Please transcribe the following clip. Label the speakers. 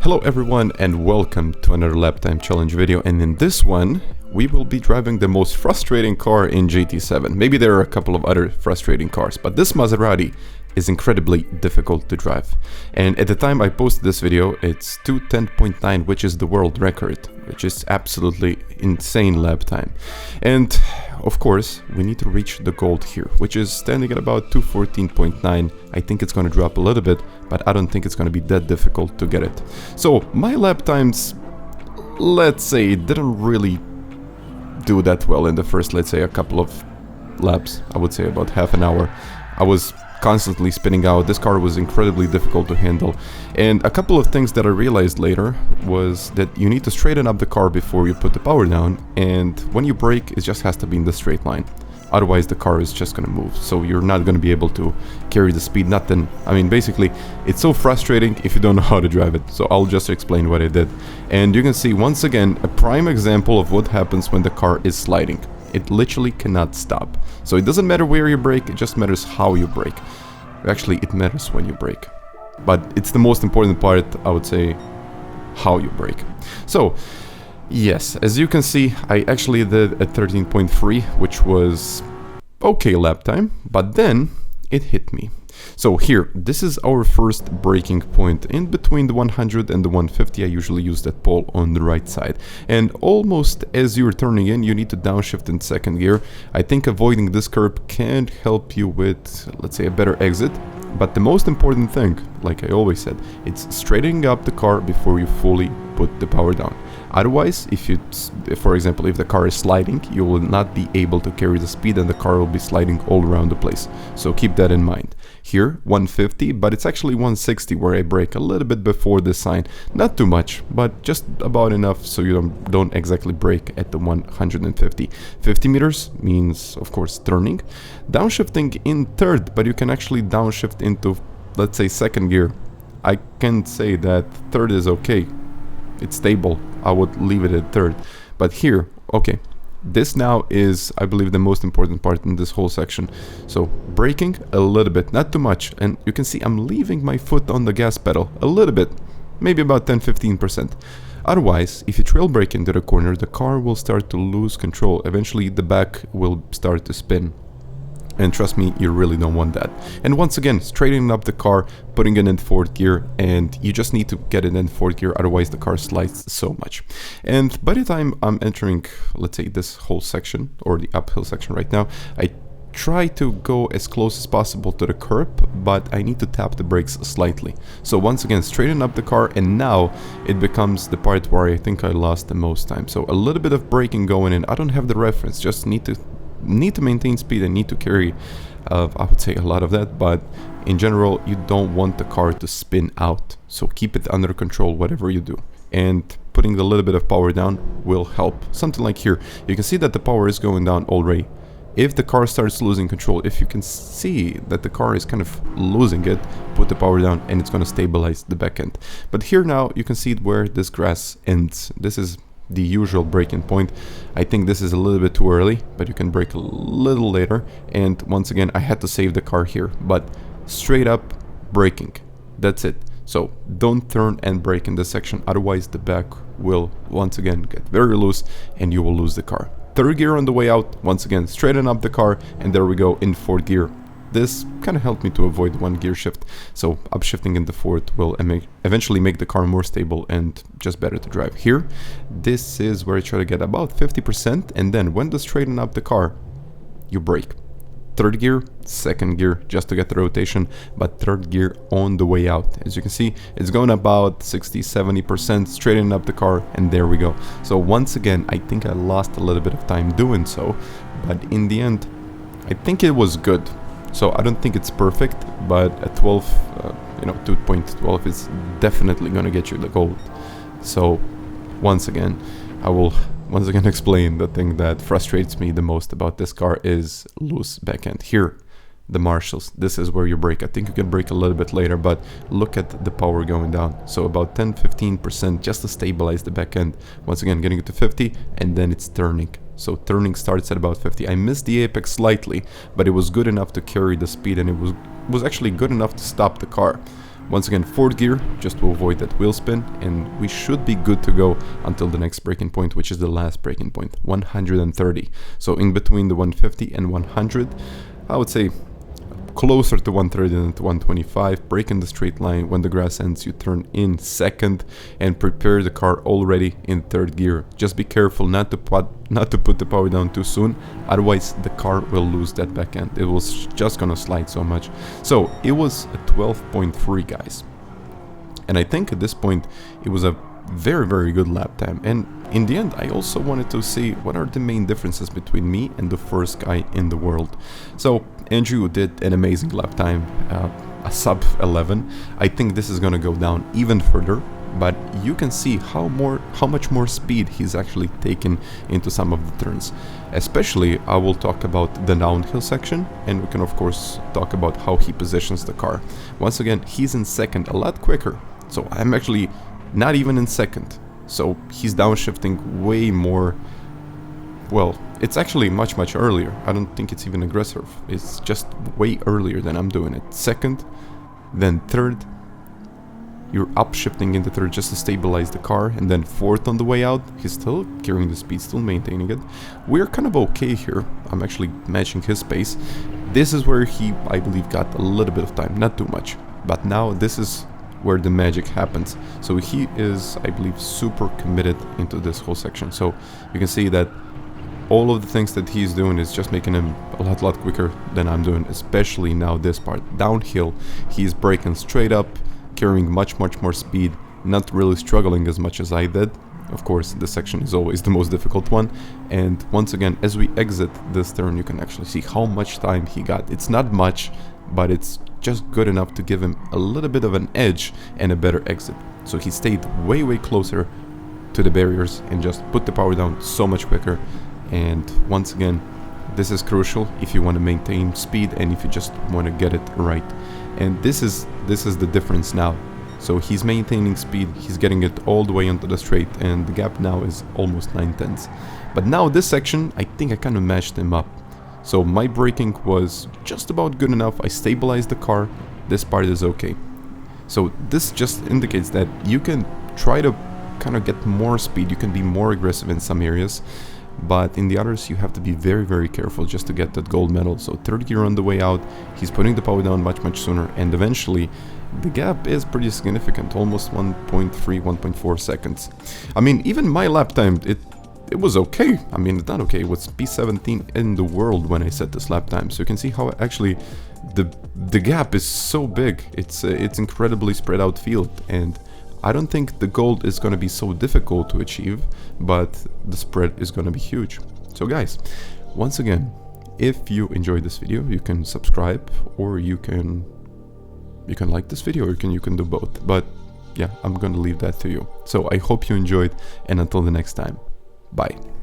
Speaker 1: Hello everyone and welcome to another lap time challenge video, and in this one we will be driving the most frustrating car in GT7. Maybe there are a couple of other frustrating cars, but this Maserati is incredibly difficult to drive. And at the time I posted this video, it's 2:10.9, which is the world record, which is absolutely insane lap time. And of course we need to reach the gold here, which is standing at about 2:14.9. I think it's going to drop a little bit, but I don't think it's going to be that difficult to get it. So my lap times, let's say, didn't really do that well in the first, let's say, a couple of laps. I would say about half an hour. I was constantly spinning out. This car was incredibly difficult to handle, and a couple of things that I realized later was that you need to straighten up the car before you put the power down, and when you brake it just has to be in the straight line, otherwise the car is just gonna move, so you're not gonna be able to carry the speed. Nothing, I mean, basically it's so frustrating if you don't know how to drive it. So I'll just explain what I did, and you can see once again a prime example of what happens when the car is sliding. It literally cannot stop. So it doesn't matter where you brake, it just matters how you brake. Actually, it matters when you brake, but it's the most important part, I would say, how you brake. So yes, as you can see, I actually did a 13.3, which was okay lap time, but then it hit me. So here, this is our first braking point in between the 100 and the 150. I usually use that pole on the right side. And almost as you're turning in, you need to downshift in second gear. I think avoiding this curb can help you with, let's say, a better exit. But the most important thing, like I always said, it's straightening up the car before you fully put the power down. Otherwise, for example, if the car is sliding, you will not be able to carry the speed and the car will be sliding all around the place. So keep that in mind. Here, 150, but it's actually 160 where I brake a little bit before this sign. Not too much, but just about enough so you don't exactly brake at the 150. 50 meters means, of course, turning. Downshifting in third, but you can actually downshift into, let's say, second gear. I can say that third is okay. It's stable. I would leave it at third. But here, okay, this now is, I believe, the most important part in this whole section. So braking a little bit, not too much, and you can see I'm leaving my foot on the gas pedal a little bit, maybe about 10-15%. Otherwise, if you trail brake into the corner, the car will start to lose control. Eventually the back will start to spin. And trust me, you really don't want that. And once again, straightening up the car, putting it in fourth gear, and you just need to get it in fourth gear, otherwise the car slides so much. And by the time I'm entering, let's say, this whole section, or the uphill section right now, I try to go as close as possible to the curb, but I need to tap the brakes slightly. So once again, straighten up the car, and now it becomes the part where I think I lost the most time. So a little bit of braking going in. I don't have the reference, just need to maintain speed and need to carry, I would say, a lot of that, but in general you don't want the car to spin out, so keep it under control whatever you do, and putting a little bit of power down will help. Something like here, you can see that the power is going down already. If the car starts losing control, if you can see that the car is kind of losing it, put the power down and it's going to stabilize the back end. But here now you can see where this grass ends. This is the usual braking point. I think this is a little bit too early, but you can brake a little later. And once again, I had to save the car here, but straight up braking, that's it. So don't turn and brake in this section, otherwise the back will once again get very loose and you will lose the car. Third gear on the way out, once again straighten up the car, and there we go in fourth gear. This kind of helped me to avoid one gear shift, so upshifting into fourth will eventually make the car more stable and just better to drive. Here, this is where I try to get about 50%, and then when to straighten up the car, you brake. Third gear, second gear, just to get the rotation, but third gear on the way out. As you can see, it's going about 60-70%, straightening up the car, and there we go. So once again, I think I lost a little bit of time doing so, but in the end, I think it was good. So I don't think it's perfect, but at 12, 2.12 is definitely gonna get you the gold. So once again, I will explain the thing that frustrates me the most about this car is loose backend. Here, the marshals, this is where you brake. I think you can brake a little bit later, but look at the power going down. So about 10-15% just to stabilize the back end. Once again, getting it to 50, and then it's turning. So turning starts at about 50. I missed the apex slightly, but it was good enough to carry the speed, and it was actually good enough to stop the car. Once again, 4th gear, just to avoid that wheel spin, and we should be good to go until the next braking point, which is the last braking point, 130. So in between the 150 and 100, I would say closer to 130 than to 125. Brake in the straight line. When the grass ends, you turn in 2nd and prepare the car already in 3rd gear. Just be careful not to put the power down too soon, otherwise the car will lose that back end. It was just gonna slide so much. So it was a 12.3, guys, and I think at this point it was a very good lap time. And in the end, I also wanted to see what are the main differences between me and the first guy in the world. So Andrew did an amazing lap time, a sub 11. I think this is gonna go down even further, but you can see how much more speed he's actually taken into some of the turns. Especially, I will talk about the downhill section, and we can of course talk about how he positions the car. Once again, he's in 2nd a lot quicker, so I'm actually not even in 2nd. So he's downshifting way more. Well, it's actually much earlier. I don't think it's even aggressive. It's just way earlier than I'm doing it. 2nd, then 3rd. You're upshifting into 3rd just to stabilize the car, and then 4th on the way out. He's still carrying the speed, still maintaining it. We're kind of okay here. I'm actually matching his pace. This is where he, I believe, got a little bit of time, not too much. But now this is where the magic happens. So he is, I believe, super committed into this whole section. So you can see that all of the things that he's doing is just making him a lot quicker than I'm doing, especially now this part. Downhill, he's braking straight up, carrying much more speed, not really struggling as much as I did. Of course, this section is always the most difficult one. And once again, as we exit this turn, you can actually see how much time he got. It's not much, but it's just good enough to give him a little bit of an edge and a better exit. So he stayed way closer to the barriers and just put the power down so much quicker. And once again, this is crucial if you want to maintain speed and if you just want to get it right. And this is the difference now. So he's maintaining speed, he's getting it all the way onto the straight, and the gap now is almost 9/10. But now this section, I think I kind of matched him up. So my braking was just about good enough. I stabilized the car. This part is okay. So this just indicates that you can try to kind of get more speed. You can be more aggressive in some areas, but in the others you have to be very careful just to get that gold medal. So 3rd gear on the way out, he's putting the power down much sooner, and eventually the gap is pretty significant, almost 1.3, 1.4 seconds. I mean, even my lap time, it was okay. I mean, it's not okay. It was P17 in the world when I set this lap time. So you can see how actually the gap is so big. It's incredibly spread out field, and I don't think the gold is going to be so difficult to achieve, but the spread is going to be huge. So guys, once again, if you enjoyed this video, you can subscribe, or you can like this video, or you can do both. But yeah, I'm going to leave that to you. So I hope you enjoyed, and until the next time, bye.